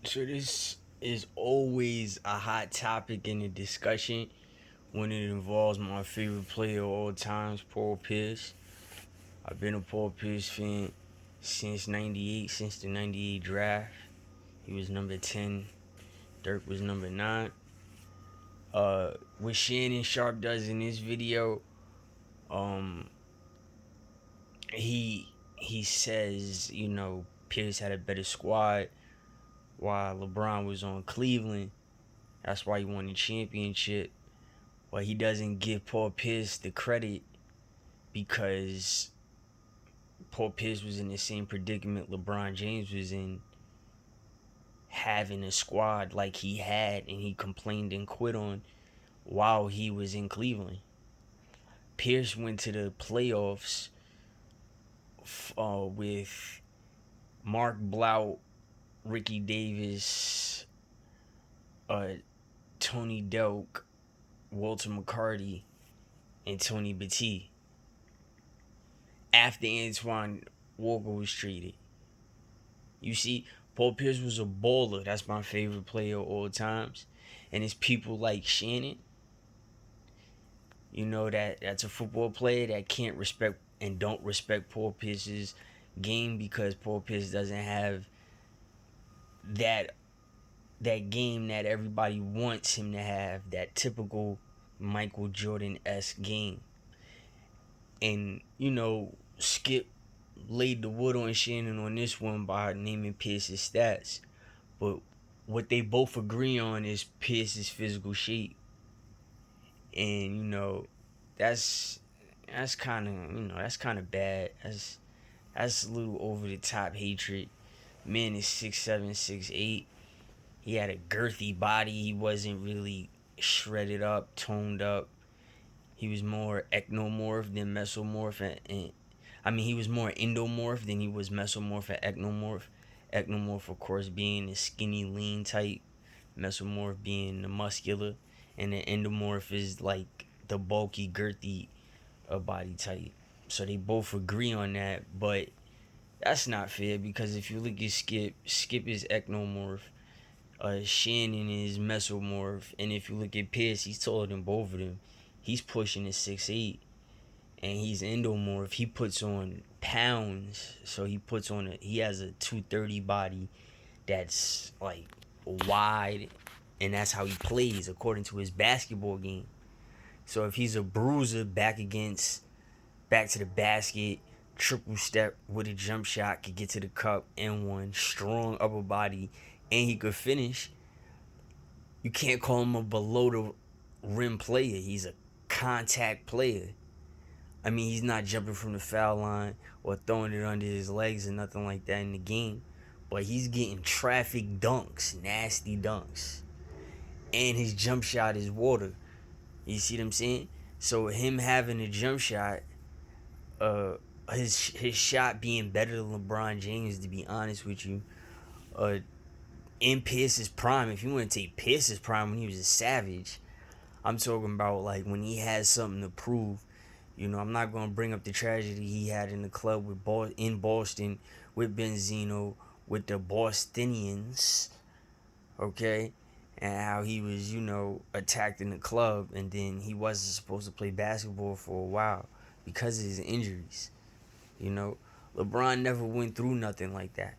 So this is always a hot topic in the discussion when it involves my favorite player of all times, Paul Pierce. I've been a Paul Pierce fan since '98, since the '98 draft. He was number 10. Dirk was number 9. What Shannon Sharp does in this video, um, he says, Pierce had a better squad while LeBron was on Cleveland. That's why he won the championship. But he doesn't give Paul Pierce the credit because Paul Pierce was in the same predicament LeBron James was in, having a squad like he had and he complained and quit on while he was in Cleveland. Pierce went to the playoffs with Mark Blount, Ricky Davis, uh, Tony Delk, Walter McCarty, and Tony Battie after Antoine Walker was traded. You see, Paul Pierce was a baller. That's my favorite player of all times. And it's people like Shannon, that's a football player that can't respect and don't respect Paul Pierce's game because Paul Pierce doesn't have that game that everybody wants him to have, that typical Michael Jordan-esque game. And, Skip laid the wood on Shannon on this one by naming Pierce's stats. But what they both agree on is Pierce's physical shape. And, that's kind of bad. That's a little over the top hatred. Man is 6'7", 6'8". He had a girthy body. He wasn't really shredded up, toned up. He was more ectomorph than mesomorph, he was more endomorph than he was mesomorph and ectomorph. Ectomorph, of course, being the skinny, lean type. Mesomorph being the muscular, and the endomorph is like the bulky, girthy body type. So they both agree on that, but that's not fair because if you look at Skip is ectomorph, Shannon is mesomorph, and if you look at Pierce, he's taller than both of them. He's pushing the 6'8", and he's endomorph. He puts on pounds, so he has a 230 body that's like wide, and that's how he plays according to his basketball game. So if he's a bruiser back to the basket, triple step with a jump shot, could get to the cup and one, strong upper body, and he could finish, you can't call him a below the rim player. He's a contact player. He's not jumping from the foul line or throwing it under his legs or nothing like that in the game. But he's getting traffic dunks, nasty dunks. And his jump shot is water. You see what I'm saying? So him having a jump shot, his shot being better than LeBron James, to be honest with you, in Pierce's prime, if you want to take Pierce's prime when he was a savage, I'm talking about like when he had something to prove. I'm not gonna bring up the tragedy he had in the club in Boston with Benzino, with the Bostonians, okay, and how he was, attacked in the club, and then he wasn't supposed to play basketball for a while because of his injuries. LeBron never went through nothing like that.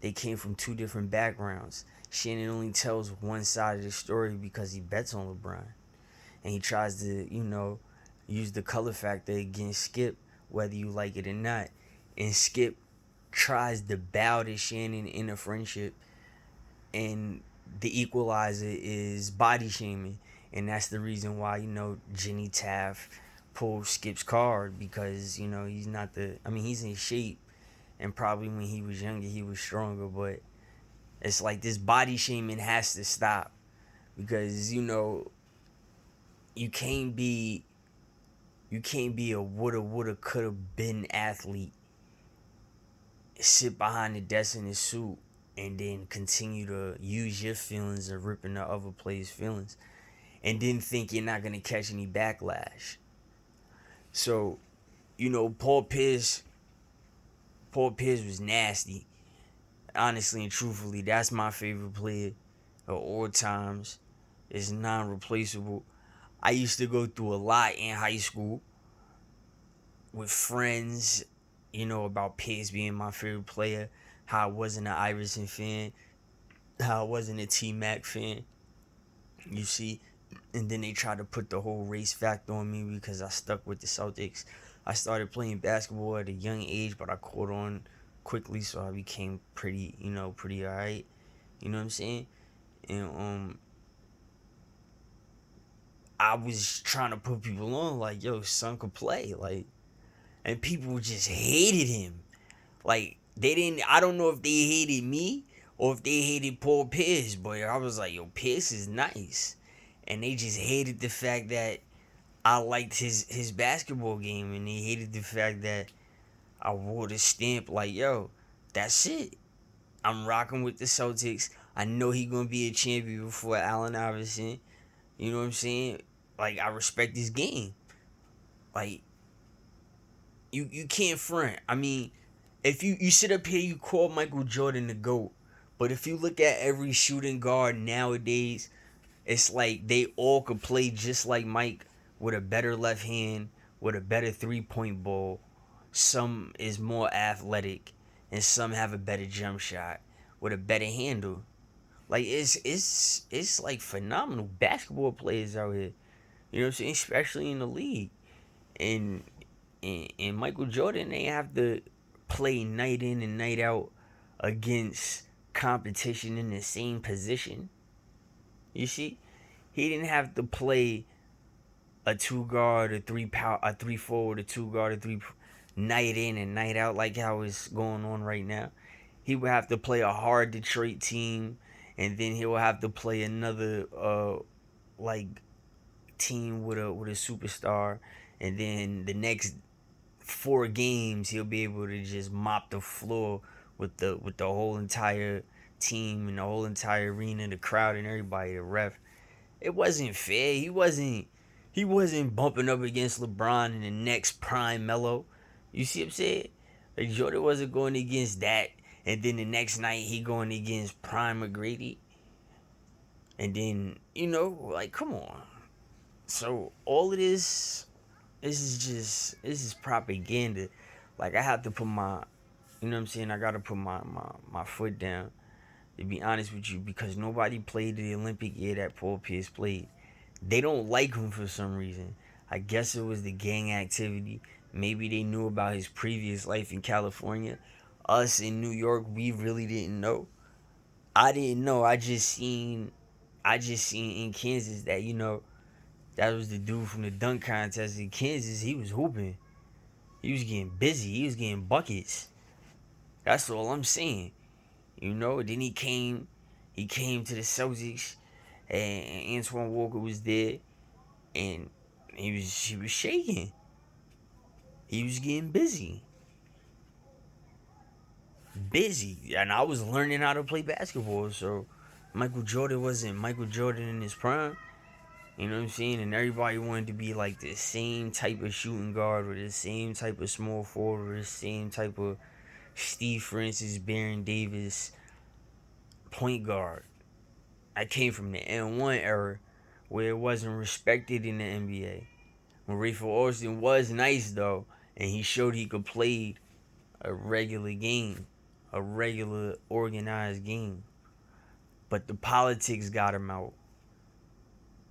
They came from two different backgrounds. Shannon only tells one side of the story because he bets on LeBron, and he tries to, use the color factor against Skip, whether you like it or not. And Skip tries to bow to Shannon in a friendship, and the equalizer is body shaming. And that's the reason why, Jenny Taft pulled Skip's card because, he's not he's in shape. And probably when he was younger, he was stronger. But it's like this body shaming has to stop because, you can't be a woulda, coulda been athlete, sit behind the desk in his suit, and then continue to use your feelings and ripping the other player's feelings, and then think you're not gonna catch any backlash. So, Paul Pierce was nasty. honestly and truthfully, that's my favorite player of all times. It's non-replaceable. I used to go through a lot in high school with friends, about Pierce being my favorite player, how I wasn't an Iverson fan, how I wasn't a T-Mac fan, you see. And then they tried to put the whole race factor on me because I stuck with the Celtics. I started playing basketball at a young age, but I caught on quickly, so I became pretty alright. You know what I'm saying? And I was trying to put people on like, yo, son could play, like, and people just hated him. Like they didn't. I don't know if they hated me or if they hated Paul Pierce, but I was like, yo, Pierce is nice, and they just hated the fact that I liked his basketball game, and they hated the fact that I wore the stamp. Like, yo, that's it. I'm rocking with the Celtics. I know he gonna be a champion before Allen Iverson. You know what I'm saying? Like, I respect his game. Like, you can't front. I mean, if you sit up here, you call Michael Jordan the GOAT. But if you look at every shooting guard nowadays, it's like they all could play just like Mike with a better left hand, with a better 3-point ball. Some is more athletic, and some have a better jump shot with a better handle. Like it's like phenomenal basketball players out here. You know what I'm saying? Especially in the league. And and Michael Jordan, they have to play night in and night out against competition in the same position. You see, he didn't have to play a two guard, a three forward, a two guard, a three night in and night out like how it's going on right now. He would have to play a hard Detroit team, and then he will have to play another like team with a superstar, and then the next 4 games he'll be able to just mop the floor with the whole entire team and the whole entire arena, the crowd and everybody, the ref. It wasn't fair. He wasn't bumping up against LeBron in the next prime Melo. You see what I'm saying? Like Jordan wasn't going against that, and then the next night he going against prime McGrady, and then like come on. So all of this is propaganda. Like I have to put my, you know what I'm saying? I gotta put my foot down, to be honest with you, because nobody played the Olympic year that Paul Pierce played. They don't like him for some reason. I guess it was the gang activity. Maybe they knew about his previous life in California. Us in New York, we really didn't know. I didn't know. I just seen in Kansas that that was the dude from the dunk contest in Kansas. He was hooping. He was getting busy. He was getting buckets. That's all I'm saying. Then he came to the Celtics, and Antoine Walker was there, and he was shaking. He was getting busy, and I was learning how to play basketball. So Michael Jordan wasn't Michael Jordan in his prime. You know what I'm saying? And everybody wanted to be like the same type of shooting guard, or the same type of small forward, or the same type of Steve Francis, Baron Davis point guard. I came from the N1 era where it wasn't respected in the NBA. When Rayford Austin was nice though, and he showed he could play a regular game, a regular organized game. But the politics got him out.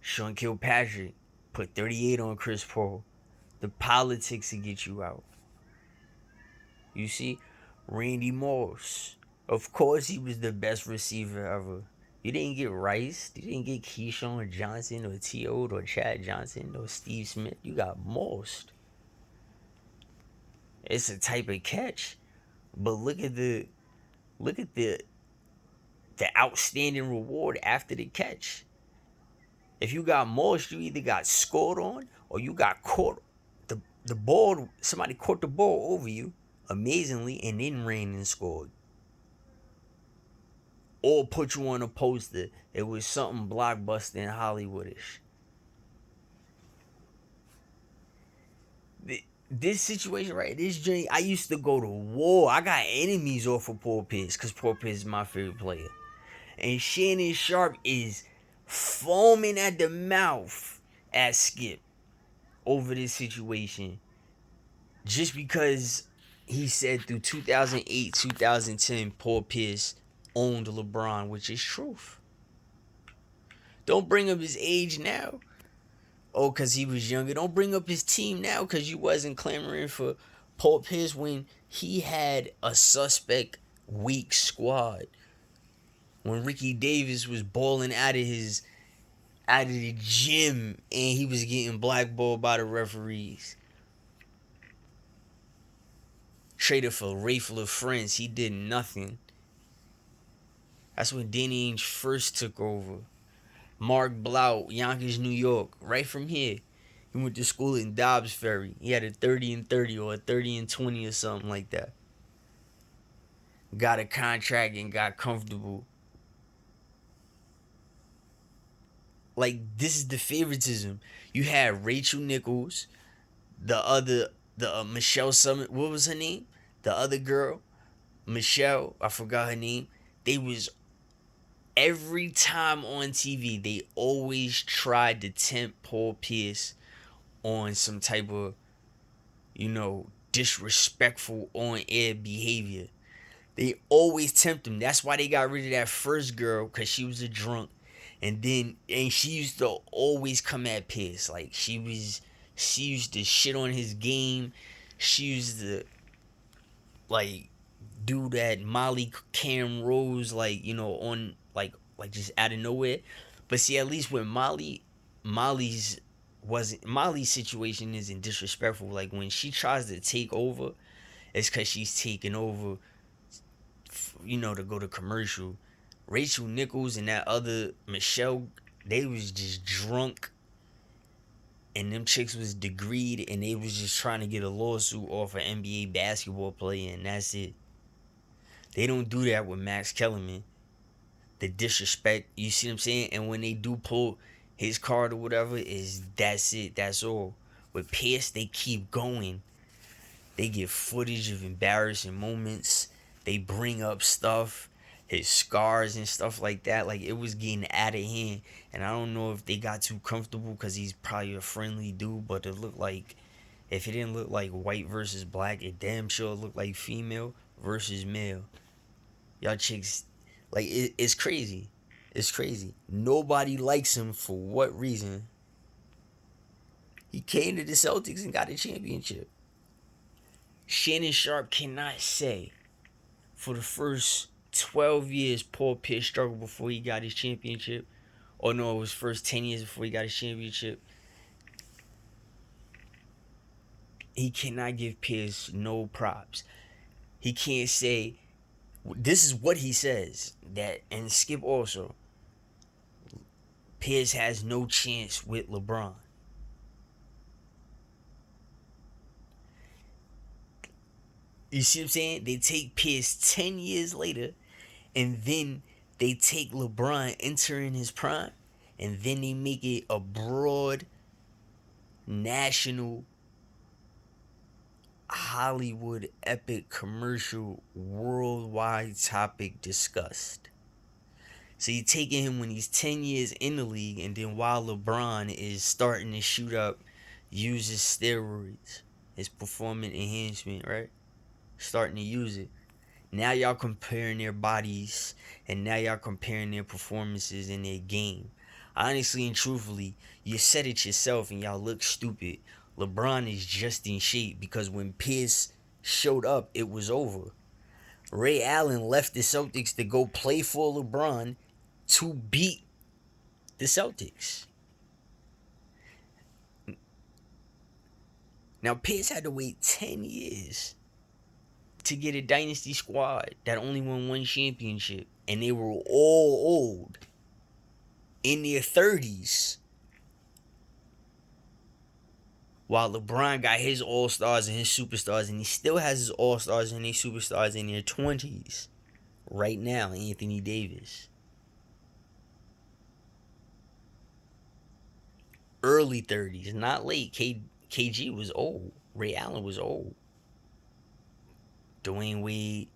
Sean Kilpatrick put 38 on Chris Paul. The politics will get you out. You see, Randy Moss. Of course, he was the best receiver ever. You didn't get Rice. You didn't get Keyshawn Johnson or T.O. or Chad Johnson or Steve Smith. You got Moss. It's a type of catch, but look at the outstanding reward after the catch. If you got Moss, you either got scored on or you got caught. The ball, somebody caught the ball over you amazingly and then ran and scored. Or put you on a poster. It was something blockbuster and Hollywoodish. this situation, right? This joint, I used to go to war. I got enemies off of Paul Pierce because Paul Pierce is my favorite player. And Shannon Sharp is foaming at the mouth at Skip over this situation just because he said through 2008, 2010, Paul Pierce owned LeBron, which is truth. Don't bring up his age now. Oh, because he was younger. Don't bring up his team now because you wasn't clamoring for Paul Pierce when he had a suspect weak squad. When Ricky Davis was balling out of the gym and he was getting blackballed by the referees. Traded for Rafe LaFrance, he did nothing. That's when Danny Ainge first took over. Mark Blount, Yonkers, New York, right from here. He went to school in Dobbs Ferry. He had a 30 and 30 or a 30 and 20 or something like that. Got a contract and got comfortable. Like, this is the favoritism. You had Rachel Nichols, the Michelle Summit. What was her name? The other girl, Michelle. I forgot her name. They was every time on TV. They always tried to tempt Paul Pierce on some type of, disrespectful on air behavior. They always tempt him. That's why they got rid of that first girl because she was a drunk. And she used to always come at Pierce. Like she used to shit on his game. She used to like do that Molly Cam Rose on like just out of nowhere. But see, at least with Molly's situation isn't disrespectful. Like when she tries to take over, it's because she's taking over, to go to commercial. Rachel Nichols and that other Michelle, they was just drunk, and them chicks was degreed, and they was just trying to get a lawsuit off an NBA basketball player, and that's it. They don't do that with Max Kellerman. The disrespect, you see what I'm saying? And when they do pull his card or whatever, that's it, that's all. With Pierce, they keep going. They get footage of embarrassing moments. They bring up stuff, his scars and stuff like that. Like, it was getting out of hand. And I don't know if they got too comfortable because he's probably a friendly dude. But it looked like, if it didn't look like white versus black, it damn sure looked like female versus male. Y'all chicks, like, it's crazy. It's crazy. Nobody likes him for what reason? He came to the Celtics and got a championship. Shannon Sharp cannot say for the first 12 years Paul Pierce struggled before he got his championship. Or no, it was first 10 years before he got his championship. He cannot give Pierce no props. He can't say, this is what he says, that, and Skip also, Pierce has no chance with LeBron. You see what I'm saying? They take Pierce 10 years later, and then they take LeBron entering his prime, and then they make it a broad, national, Hollywood epic commercial, worldwide topic discussed. So you're taking him when he's 10 years in the league, and then while LeBron is starting to shoot up, uses steroids, his performance enhancement, right? Starting to use it. Now y'all comparing their bodies, and now y'all comparing their performances in their game. Honestly and truthfully, you said it yourself and y'all look stupid. LeBron is just in shape because when Pierce showed up, it was over. Ray Allen left the Celtics to go play for LeBron to beat the Celtics. Now, Pierce had to wait 10 years to get a dynasty squad that only won one championship. And they were all old, in their 30s. While LeBron got his all-stars and his superstars, and he still has his all-stars and his superstars in their 20s. Right now, Anthony Davis. Early 30s, not late. KG was old. Ray Allen was old. Dwayne Wade,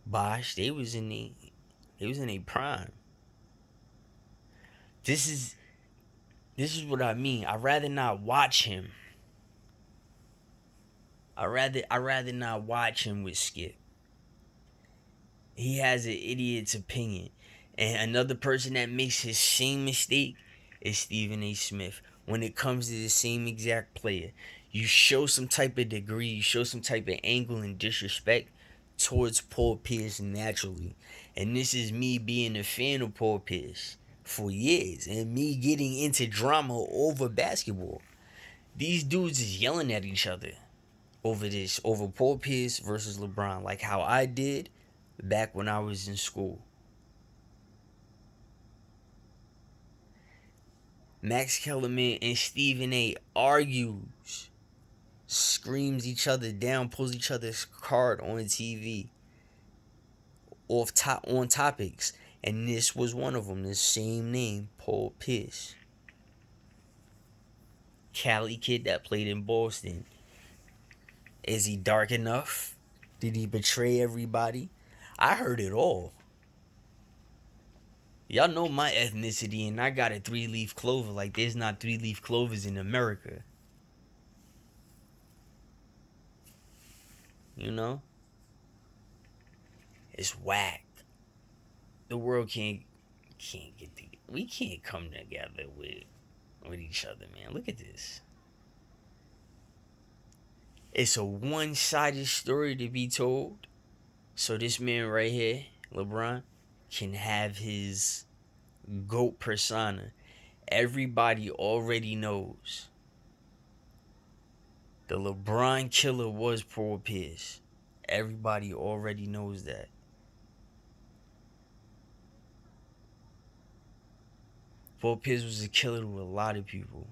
Bosh, they was in a prime. This is what I mean. I'd rather not watch him. I rather not watch him with Skip. He has an idiot's opinion. And another person that makes his same mistake is Stephen A. Smith. When it comes to the same exact player, you show some type of degree, you show some type of angle and disrespect towards Paul Pierce naturally. And this is me being a fan of Paul Pierce for years and me getting into drama over basketball. These dudes is yelling at each other over Paul Pierce versus LeBron, like how I did back when I was in school. Max Kellerman and Stephen A argues, screams each other down, pulls each other's card on TV, on topics, and this was one of them. The same name, Paul Pierce, Cali kid that played in Boston. Is he dark enough? Did he betray everybody? I heard it all. Y'all know my ethnicity, and I got a 3-leaf clover. Like there's not 3-leaf clovers in America. You know? It's whack. The world can't get the we can't come together with each other, man. Look at this. It's a one-sided story to be told. So this man right here, LeBron, can have his GOAT persona. Everybody already knows the LeBron killer was Paul Pierce. Everybody already knows that. Paul Pierce was a killer to a lot of people.